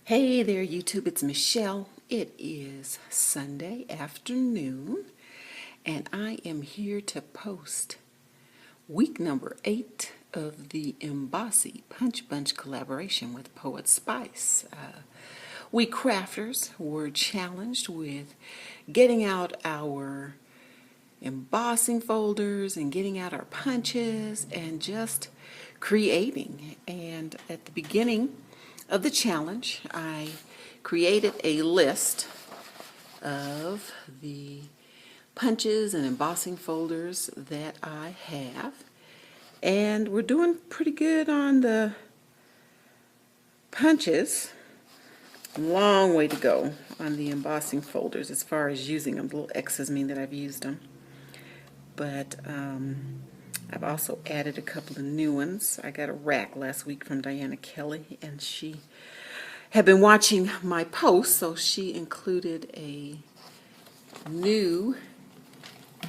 Hey there, YouTube. It's Michelle. It is Sunday afternoon, and I am here to post week number 8 of the Embossy Punch Bunch collaboration with PoetSpice. We crafters were challenged with getting out our embossing folders and getting out our punches and just creating. And at the beginning of the challenge, I created a list of the punches and embossing folders that I have, and we're doing pretty good on the punches. Long way to go on the embossing folders as far as using them. The little X's mean that I've used them, but I've also added a couple of new ones. I got a rack last week from Diana Kelly, and she had been watching my posts, so she included a new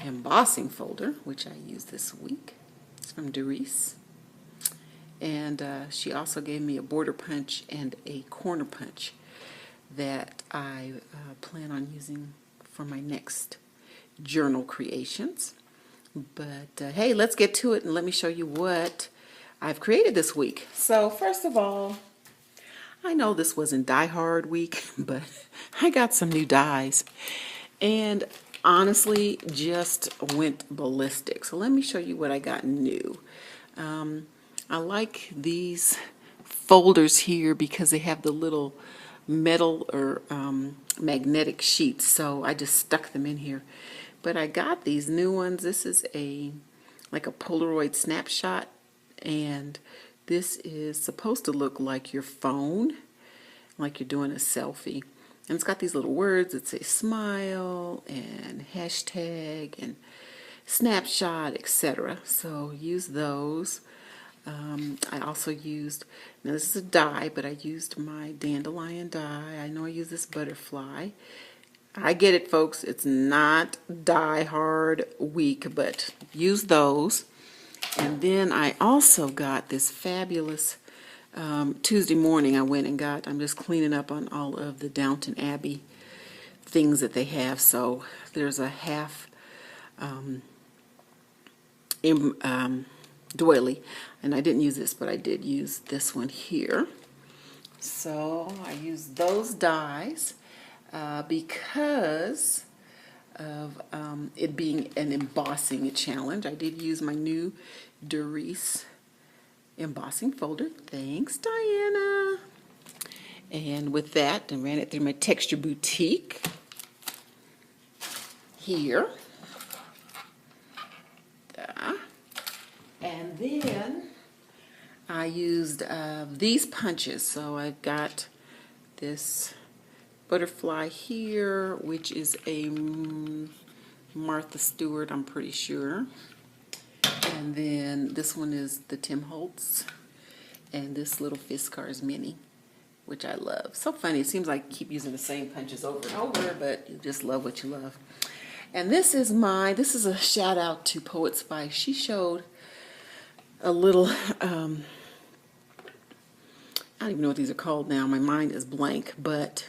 embossing folder, which I used this week. It's from Doris. And she also gave me a border punch and a corner punch that I plan on using for my next journal creations. But hey, let's get to it and let me show you what I've created this week. So first of all, I know this wasn't Die Hard week, but I got some new dies and honestly just went ballistic. So let me show you what I got new. I like these folders here because they have the little metal or magnetic sheets, so I just stuck them in here. But I got these new ones. This is like a Polaroid snapshot, and this is supposed to look like your phone, like you're doing a selfie. And it's got these little words that say smile and hashtag and snapshot, etc. So use those. I also used, now this is a die, but I used my dandelion die. I know I use this butterfly. I get it, folks. It's not Die Hard week, but use those. And then I also got this fabulous Tuesday morning. I went and got, I'm just cleaning up on all of the Downton Abbey things that they have. So there's a half doily, and I didn't use this, but I did use this one here. So I used those dies. Because of it being an embossing challenge, I did use my new Doris embossing folder. Thanks, Diana. And with that, I ran it through my Texture Boutique here. And then I used these punches. So I've got this butterfly here, which is a Martha Stewart, I'm pretty sure. And then this one is the Tim Holtz, and this little Fiskars Mini, which I love. So funny, it seems like I keep using the same punches over and over, but you just love what you love. And this is a shout out to PoetSpice. She showed a little, I don't even know what these are called now. My mind is blank, but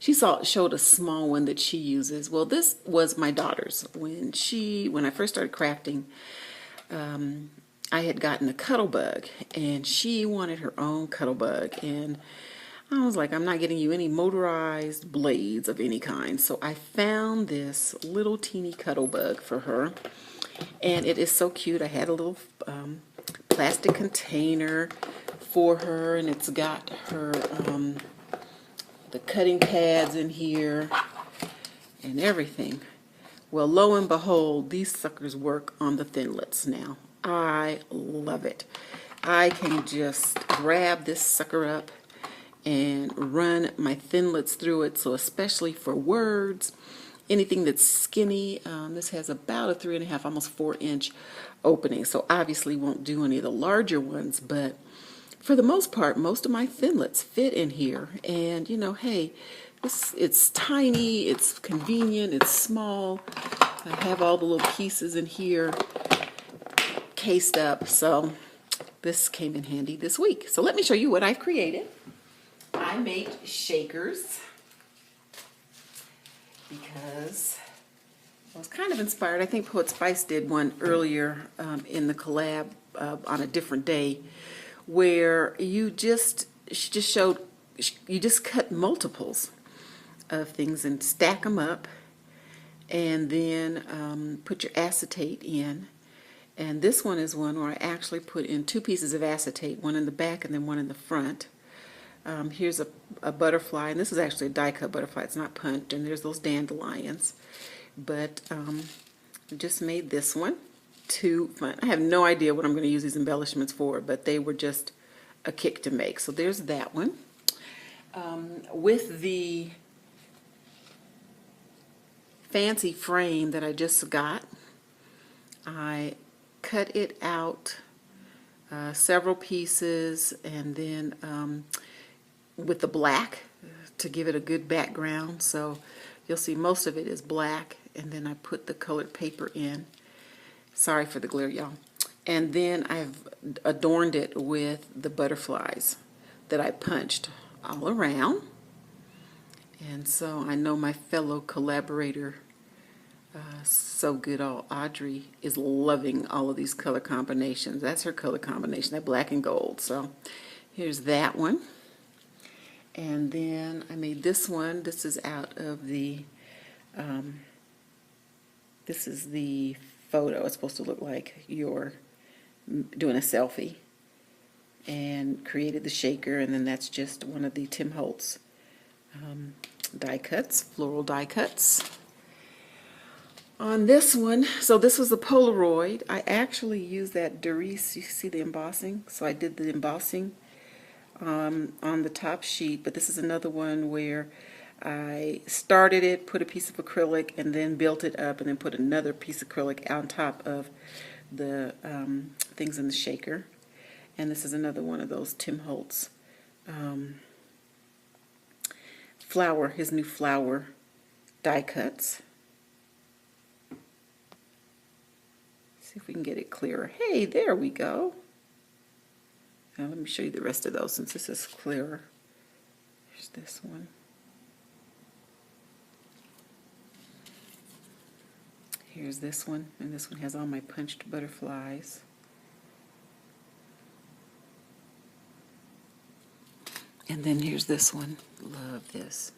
she showed a small one that she uses. Well, this was my daughter's. When I first started crafting, I had gotten a Cuttlebug, and she wanted her own Cuttlebug. And I was like, I'm not getting you any motorized blades of any kind. So I found this little teeny Cuttlebug for her, and it is so cute. I had a little plastic container for her, and it's got her the cutting pads in here and everything. Well, lo and behold, these suckers work on the Thinlits now. I love it. I can just grab this sucker up and run my Thinlits through it. So especially for words, anything that's skinny, this has about a 3.5, almost 4-inch opening. So obviously won't do any of the larger ones, but for the most part, most of my Thinlits fit in here. And you know, hey, it's tiny, it's convenient, it's small. I have all the little pieces in here cased up, so this came in handy this week. So let me show you what I've created. I I made shakers because I was kind of inspired. I think PoetSpice did one earlier in the collab on a different day, where she just showed you just cut multiples of things and stack them up, and then put your acetate in. And this one is one where I actually put in 2 pieces of acetate, one in the back and then one in the front. Here's a butterfly, and this is actually a die cut butterfly. It's not punched, and there's those dandelions. But I just made this one. Too fun. I have no idea what I'm going to use these embellishments for, but they were just a kick to make. So there's that one. With the fancy frame that I just got, I cut it out several pieces, and then with the black to give it a good background. So you'll see most of it is black, and then I put the colored paper in. Sorry for the glare, y'all. And then I've adorned it with the butterflies that I punched all around. And so I know my fellow collaborator, So Good Old Audrey, is loving all of these color combinations. That's her color combination, that black and gold. So here's that one. And then I made this one. This is out of the, this is the photo. It's supposed to look like you're doing a selfie. And created the shaker, and then that's just one of the Tim Holtz die cuts, floral die cuts. On this one, so this was a Polaroid. I actually used that Doris, you see the embossing? So I did the embossing on the top sheet, but this is another one where I started it, put a piece of acrylic, and then built it up, and then put another piece of acrylic on top of the things in the shaker. And this is another one of those Tim Holtz flower, his new flower die cuts. See if we can get it clearer. Hey, there we go. Now let me show you the rest of those since this is clearer. Here's this one. Here's this one, and this one has all my punched butterflies. And then here's this one. Love this.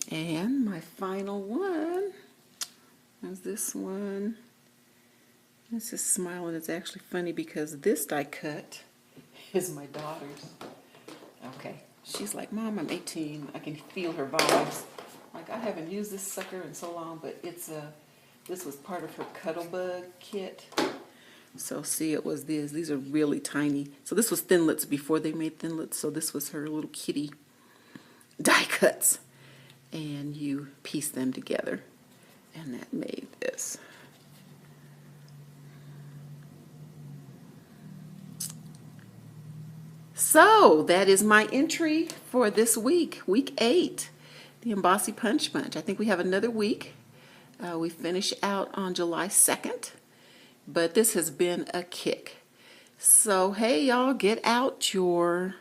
And my final one is this one. This is smiling. It's actually funny because this die cut is my daughter's. Okay. She's like, Mom, I'm 18. I can feel her vibes. Like, I haven't used this sucker in so long, but it's a... This was part of her Cuttlebug kit. So see, it was this. These are really tiny. So this was thinlits before they made thinlits. So this was her little kitty die cuts. And you piece them together. And that made this. So that is my entry for this week, week 8, the Embossy Punch Bunch. I think we have another week. We finish out on July 2nd, but this has been a kick. So, hey, y'all, get out your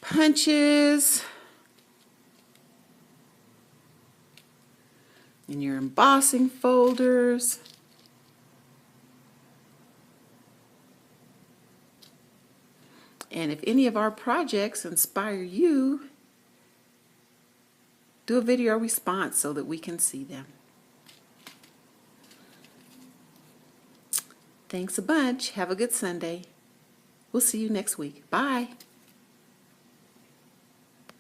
punches and your embossing folders. And if any of our projects inspire you, do a video response so that we can see them. Thanks a bunch. Have a good Sunday. We'll see you next week. Bye.